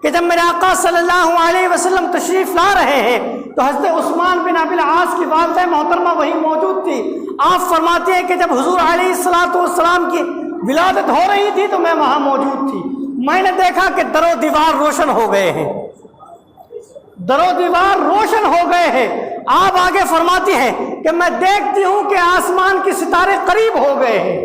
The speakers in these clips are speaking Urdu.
کہ جب میرے آقا صلی اللہ علیہ وسلم تشریف لا رہے ہیں تو حضرت عثمان بن ابی العاص کی والدہ محترمہ وہی موجود تھی۔ آپ فرماتے ہیں کہ جب حضور علیہ السلام کی ولادت ہو رہی تھی تو میں وہاں موجود تھی۔ میں نے دیکھا کہ در و دیوار روشن ہو گئے ہیں، در و دیوار روشن ہو گئے ہیں۔ آپ آگے فرماتی ہیں کہ میں دیکھتی ہوں کہ آسمان کے ستارے قریب ہو گئے ہیں،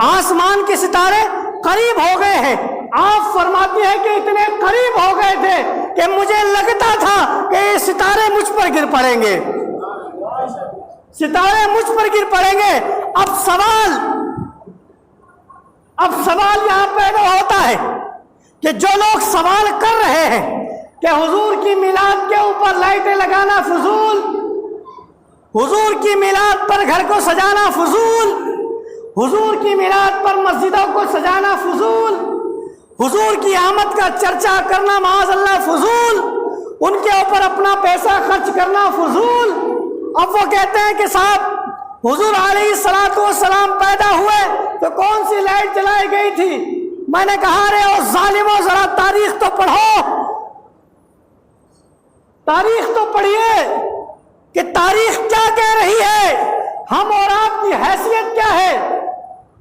آسمان کے ستارے قریب ہو گئے ہیں۔ آپ فرماتی ہیں کہ اتنے قریب ہو گئے تھے کہ مجھے لگتا تھا کہ یہ ستارے مجھ پر گر پڑیں گے، ستارے مجھ پر گر پڑیں گے۔ اب سوال یہاں پیدا ہوتا ہے کہ جو لوگ سوال کر رہے ہیں کہ حضور کی میلاد کے اوپر لائٹیں لگانا فضول، حضور کی میلاد پر گھر کو سجانا فضول، حضور کی میلاد پر مسجدوں کو سجانا فضول، حضور کی آمد کا چرچا کرنا معاذ اللہ فضول، ان کے اوپر اپنا پیسہ خرچ کرنا فضول۔ اب وہ کہتے ہیں کہ صاحب حضور علیہ السلام پیدا ہوئے تو کون سی لائٹ جلائی گئی تھی؟ میں نے کہا رے او ظالموں ذرا تاریخ تو پڑھو، تاریخ تو پڑھیے کہ تاریخ کیا کہہ رہی ہے۔ ہم اور آپ کی حیثیت کیا ہے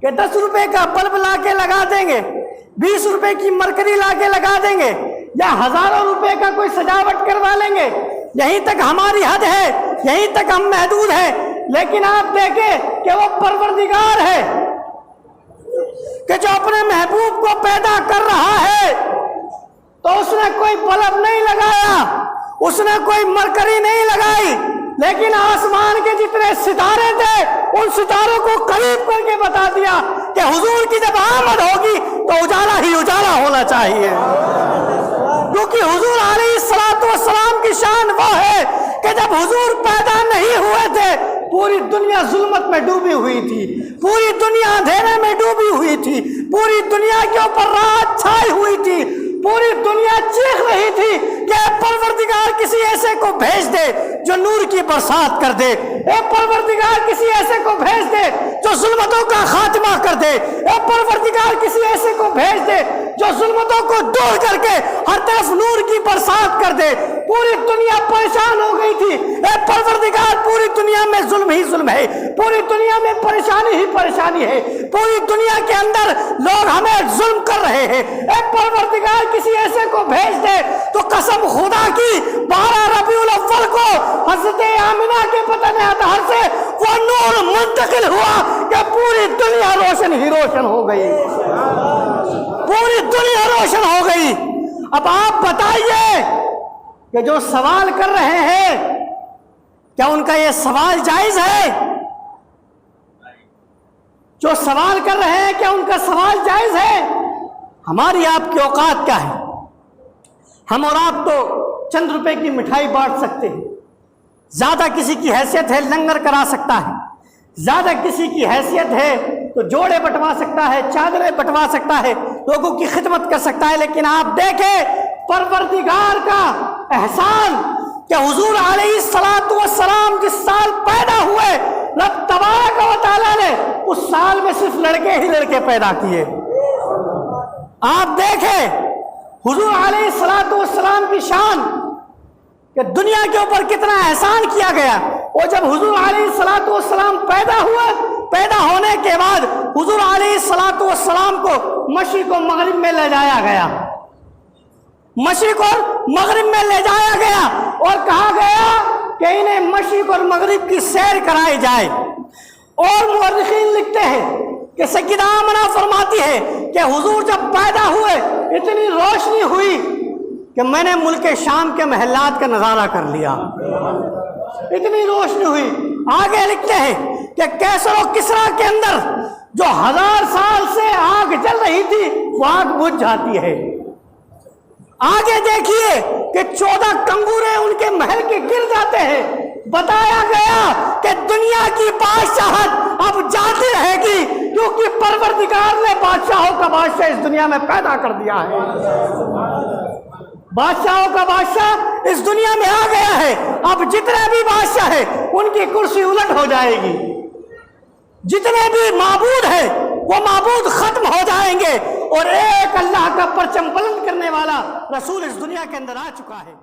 کہ 10 روپے کا بلب لا کے لگا دیں گے، 20 روپے کی مرکری لا کے لگا دیں گے، یا ہزاروں روپے کا کوئی سجاوٹ کروا لیں گے، یہیں تک ہماری حد ہے، یہیں تک ہم محدود ہیں۔ لیکن آپ دیکھیں کہ وہ پروردگار ہے کہ جو اپنے محبوب کو پیدا کر رہا ہے تو اس نے کوئی بلب نہیں لگایا، اس نے کوئی مرکری نہیں لگائی، لیکن آسمان کے جتنے ستارے تھے ان ستاروں کو قریب کر کے بتا دیا کہ حضور کی جب آمد ہوگی تو اجالا ہی اجالا ہونا چاہیے، کیونکہ حضور علیہ السلام کی شان وہ ہے کہ جب حضور پیدا نہیں ہوئے تھے پوری دنیا ظلمت میں ڈوبی ہوئی تھی، پوری دنیا اندھیرے میں ڈوبی ہوئی تھی، پوری دنیا کے اوپر رات چھائی ہوئی تھی، پوری دنیا چیخ رہی تھی کہ اے پروردگار کسی ایسے کو بھیج دے جو نور کی برسات کر دے، اے پروردگار کسی ایسے کو بھیج دے جو ظلمتوں کا خاتمہ کر دے، اے پروردگار کسی ایسے کو بھیج دے جو ظلمتوں کو دور کر کے ہر طرف نور کی برسات کر دے۔ پوری دنیا پریشان ہو گئی تھی، اے پروردگار پوری دنیا میں ظلم ہی ظلم ہے، پوری دنیا میں پریشانی ہی پریشانی ہے، پوری دنیا کے اندر لوگ ہمیں ظلم کر رہے ہیں، اے پروردگار کسی ایسے کو بھیج دے۔ تو قسم خدا کی 12 ربیع الاول کو حضرت آمنہ کے بطن اطہر سے وہ نور منتقل ہوا کہ پوری دنیا روشن ہی روشن ہو گئی، پوری دنیا روشن ہو گئی۔ اب آپ بتائیے کہ جو سوال کر رہے ہیں کیا ان کا یہ سوال جائز ہے؟ جو سوال کر رہے ہیں کیا ان کا سوال جائز ہے؟ ہماری آپ کی اوقات کیا ہے؟ ہم اور آپ تو چند روپے کی مٹھائی بانٹ سکتے ہیں، زیادہ کسی کی حیثیت ہے لنگر کرا سکتا ہے، زیادہ کسی کی حیثیت ہے تو جوڑے بٹوا سکتا ہے، چادریں بٹوا سکتا ہے، لوگوں کی خدمت کر سکتا ہے۔ لیکن آپ دیکھیں پروردگار کا احسان کہ حضور علیہ السلام جس سال پیدا ہوئے رب تبارک و تعالیٰ نے اس سال میں صرف لڑکے ہی لڑکے پیدا کیے۔ آپ دیکھیں حضور علیہ السلام کی شان کہ دنیا کے اوپر کتنا احسان کیا گیا۔ اور جب حضور علیہ السلام پیدا ہوئے، پیدا ہونے کے بعد حضور علیہ السلام کو مشرق و مغرب میں لے جایا گیا، مشرق اور مغرب میں لے جایا گیا اور کہا گیا کہ انہیں مشرق اور مغرب کی سیر کرائی جائے۔ اور مورخین لکھتے ہیں کہ سیدہ آمنہ فرماتی ہے کہ حضور جب پیدا ہوئے اتنی روشنی ہوئی کہ میں نے ملک شام کے محلات کا نظارہ کر لیا، اتنی روشنی ہوئی۔ آگے لکھتے ہیں کہ کیسر و کسریٰ کے اندر جو 1000 سال سے آگ جل رہی تھی وہ آگ بجھ جاتی ہے۔ آگے دیکھیے کہ 14 کنگورے ان کے محل کے گر جاتے ہیں۔ بتایا گیا کہ دنیا کی بادشاہت اب جاتی رہے گی کیونکہ پروردگار نے بادشاہوں کا بادشاہ اس دنیا میں پیدا کر دیا ہے، بادشاہوں کا بادشاہ اس دنیا میں آ گیا ہے۔ اب جتنے بھی بادشاہ ہیں ان کی کرسی الٹ ہو جائے گی، جتنے بھی معبود ہیں وہ معبود ختم ہو جائیں گے اور ایک اللہ کا پرچم بلند کرنے والا رسول اس دنیا کے اندر آ چکا ہے۔